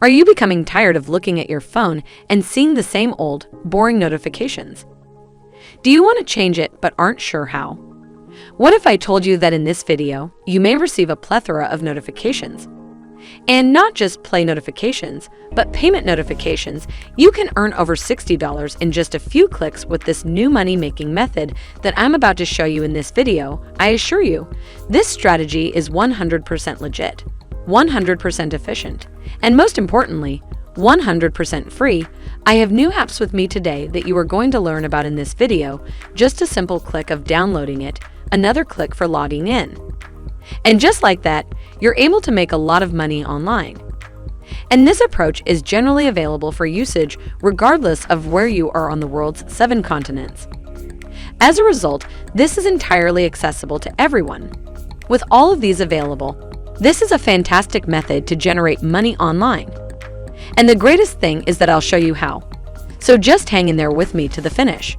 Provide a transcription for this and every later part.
Are you becoming tired of looking at your phone and seeing the same old, boring notifications? Do you want to change it but aren't sure how? What if I told you that in this video, you may receive a plethora of notifications? And not just play notifications, but payment notifications. You can earn over $60 in just a few clicks with this new money-making method that I'm about to show you in this video. I assure you, this strategy is 100% legit, 100% efficient, and most importantly, 100% free. I have new apps with me today that you are going to learn about in this video. Just a simple click of downloading it, another click for logging in. And just like that, you're able to make a lot of money online. And this approach is generally available for usage regardless of where you are on the world's 7 continents. As a result, this is entirely accessible to everyone. With all of these available, this is a fantastic method to generate money online. And the greatest thing is that I'll show you how. So just hang in there with me to the finish.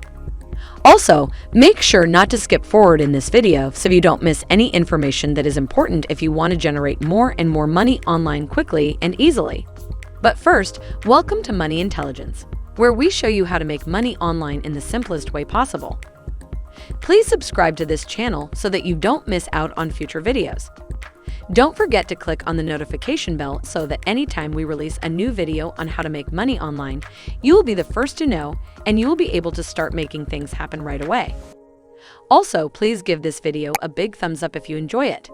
Also, make sure not to skip forward in this video so you don't miss any information that is important if you want to generate more and more money online quickly and easily. But first, welcome to Money Intelligence, where we show you how to make money online in the simplest way possible. Please subscribe to this channel so that you don't miss out on future videos. Don't forget to click on the notification bell so that anytime we release a new video on how to make money online, you will be the first to know and you will be able to start making things happen right away. Also, please give this video a big thumbs up if you enjoy it.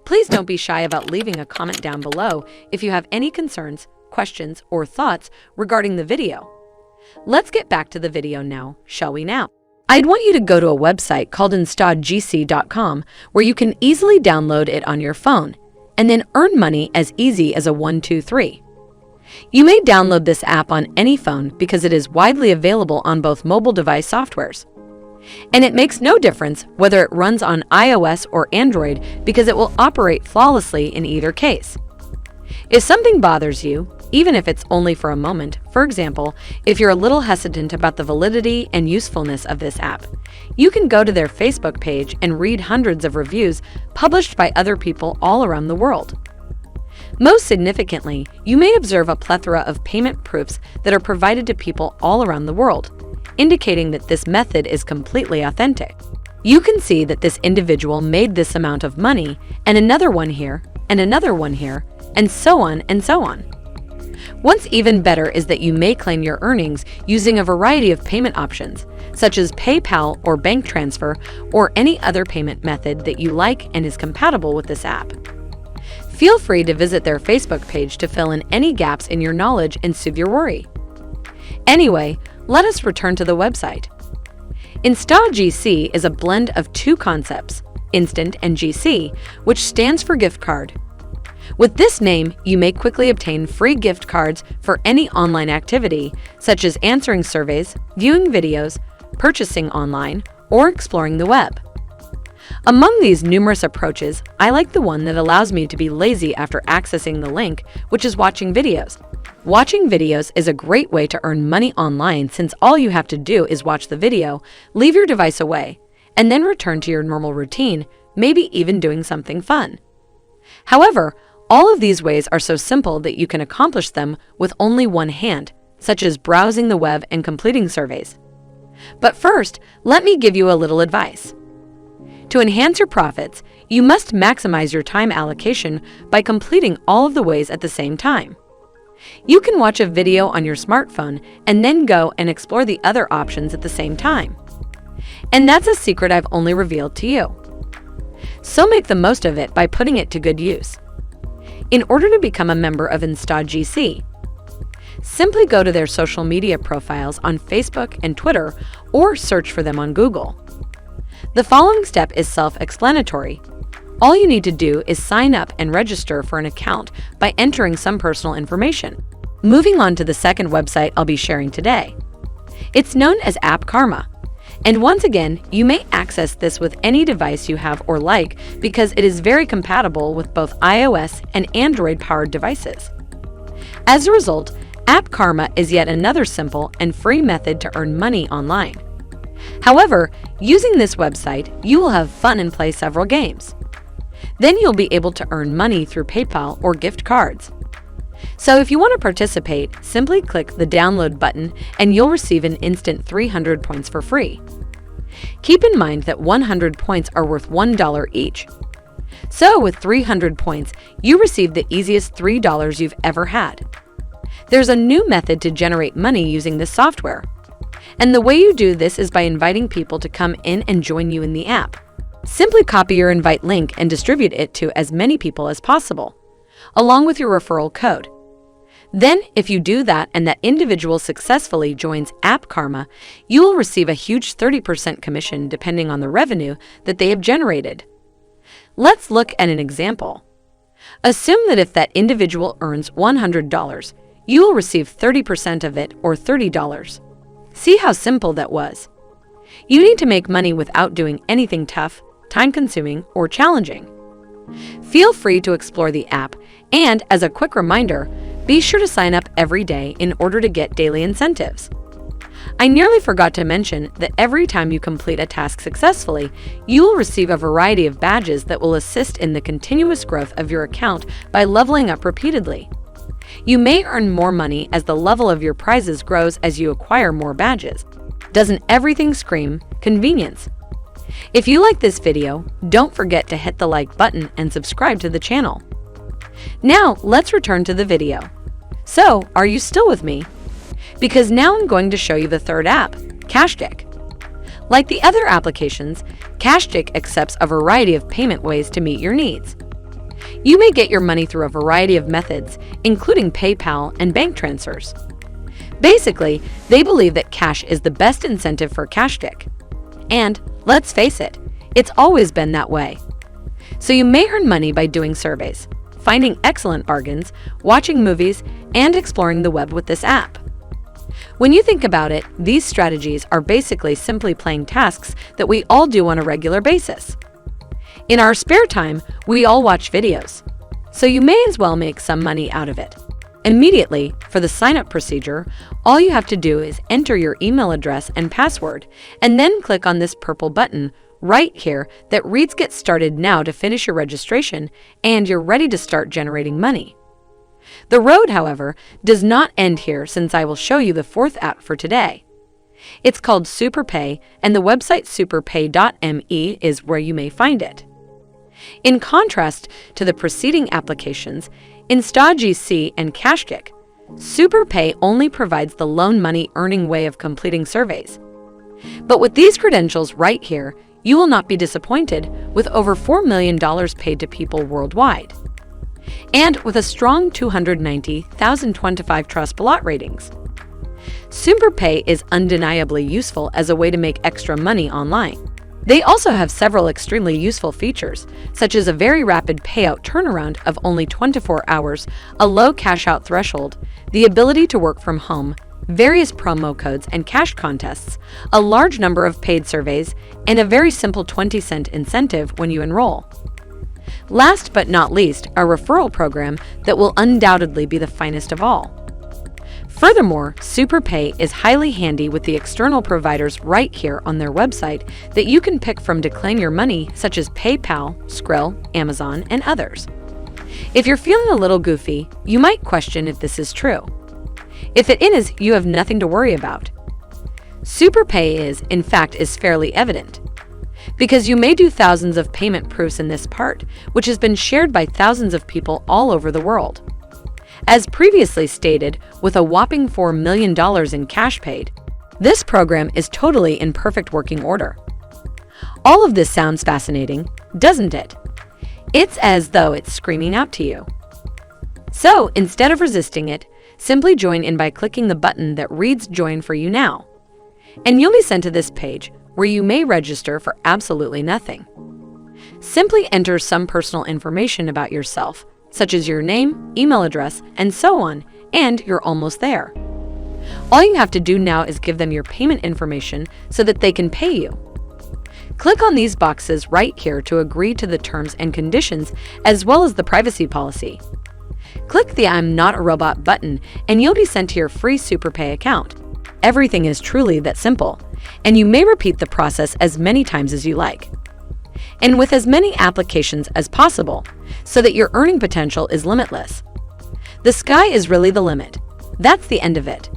Please don't be shy about leaving a comment down below if you have any concerns, questions, or thoughts regarding the video. Let's get back to the video now, shall we now? I'd want you to go to a website called instagc.com where you can easily download it on your phone and then earn money as easy as a 1, 2, 3. You may download this app on any phone because it is widely available on both mobile device softwares. And it makes no difference whether it runs on iOS or Android because it will operate flawlessly in either case. If something bothers you, even if it's only for a moment, for example, if you're a little hesitant about the validity and usefulness of this app, you can go to their Facebook page and read hundreds of reviews published by other people all around the world. Most significantly, you may observe a plethora of payment proofs that are provided to people all around the world, indicating that this method is completely authentic. You can see that this individual made this amount of money, and another one here, and another one here, and so on and so on. What's even better is that you may claim your earnings using a variety of payment options, such as PayPal or bank transfer or any other payment method that you like and is compatible with this app. Feel free to visit their Facebook page to fill in any gaps in your knowledge and soothe your worry. Anyway, let us return to the website. InstaGC is a blend of two concepts, Instant and GC, which stands for gift card. With this name, you may quickly obtain free gift cards for any online activity, such as answering surveys, viewing videos, purchasing online, or exploring the web. Among these numerous approaches, I like the one that allows me to be lazy after accessing the link, which is watching videos. Watching videos is a great way to earn money online since all you have to do is watch the video, leave your device away, and then return to your normal routine, maybe even doing something fun. However, all of these ways are so simple that you can accomplish them with only one hand, such as browsing the web and completing surveys. But first, let me give you a little advice. To enhance your profits, you must maximize your time allocation by completing all of the ways at the same time. You can watch a video on your smartphone and then go and explore the other options at the same time. And that's a secret I've only revealed to you. So make the most of it by putting it to good use. In order to become a member of InstaGC, simply go to their social media profiles on Facebook and Twitter or search for them on Google. The following step is self-explanatory. All you need to do is sign up and register for an account by entering some personal information. Moving on to the second website I'll be sharing today. It's known as App Karma. And once again, you may access this with any device you have or like because it is very compatible with both iOS and Android-powered devices. As a result, App Karma is yet another simple and free method to earn money online. However, using this website, you will have fun and play several games. Then you'll be able to earn money through PayPal or gift cards. So if you want to participate, simply click the download button and you'll receive an instant 300 points for free. Keep in mind that 100 points are worth $1 each. So with 300 points, you receive the easiest $3 you've ever had. There's a new method to generate money using this software. And the way you do this is by inviting people to come in and join you in the app. Simply copy your invite link and distribute it to as many people as possible, along with your referral code. Then, if you do that and that individual successfully joins App Karma, you will receive a huge 30% commission depending on the revenue that they have generated. Let's look at an example. Assume that if that individual earns $100, you will receive 30% of it, or $30. See how simple that was? You need to make money without doing anything tough, time-consuming, or challenging. Feel free to explore the app, and as a quick reminder, be sure to sign up every day in order to get daily incentives. I nearly forgot to mention that every time you complete a task successfully, you will receive a variety of badges that will assist in the continuous growth of your account by leveling up repeatedly. You may earn more money as the level of your prizes grows as you acquire more badges. Doesn't everything scream convenience? If you like this video, don't forget to hit the like button and subscribe to the channel. Now, let's return to the video. So, are you still with me? Because now I'm going to show you the third app, Cashstick. Like the other applications, Cashstick accepts a variety of payment ways to meet your needs. You may get your money through a variety of methods, including PayPal and bank transfers. Basically, they believe that cash is the best incentive for Cashstick. And, let's face it, it's always been that way. So you may earn money by doing surveys, finding excellent bargains, watching movies, and exploring the web with this app. When you think about it, these strategies are basically simply playing tasks that we all do on a regular basis. In our spare time, we all watch videos, so you may as well make some money out of it. Immediately, for the sign-up procedure, all you have to do is enter your email address and password, and then click on this purple button right here that reads Get Started Now to finish your registration, and you're ready to start generating money. The road, however, does not end here, since I will show you the fourth app for today. It's called SuperPay, and the website superpay.me is where you may find it. In contrast to the preceding applications, InstaGC and Cashstick, SuperPay only provides the loan money earning way of completing surveys. But with these credentials right here, you will not be disappointed, with over $4 million paid to people worldwide. And with a strong 290,025 Trustpilot ratings. SuperPay is undeniably useful as a way to make extra money online. They also have several extremely useful features, such as a very rapid payout turnaround of only 24 hours, a low cash-out threshold, the ability to work from home, various promo codes and cash contests, a large number of paid surveys, and a very simple 20-cent incentive when you enroll. Last but not least, a referral program that will undoubtedly be the finest of all. Furthermore, SuperPay is highly handy with the external providers right here on their website that you can pick from to claim your money, such as PayPal, Skrill, Amazon, and others. If you're feeling a little goofy, you might question if this is true. If it is, you have nothing to worry about. SuperPay in fact, is fairly evident, because you may do thousands of payment proofs in this part, which has been shared by thousands of people all over the world. As previously stated, with a whopping $4 million in cash paid, this program is totally in perfect working order. All of this sounds fascinating, doesn't it? It's as though it's screaming out to you. So, instead of resisting it, simply join in by clicking the button that reads Join for you now. And you'll be sent to this page, where you may register for absolutely nothing. Simply enter some personal information about yourself, such as your name, email address, and so on, and you're almost there. All you have to do now is give them your payment information so that they can pay you. Click on these boxes right here to agree to the terms and conditions, as well as the privacy policy. Click the I'm not a robot button, and you'll be sent to your free SuperPay account. Everything is truly that simple, and you may repeat the process as many times as you like, and with as many applications as possible, so that your earning potential is limitless. The sky is really the limit. That's the end of it.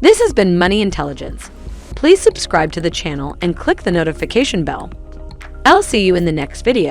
This has been Money Intelligence. Please subscribe to the channel and click the notification bell. I'll see you in the next video.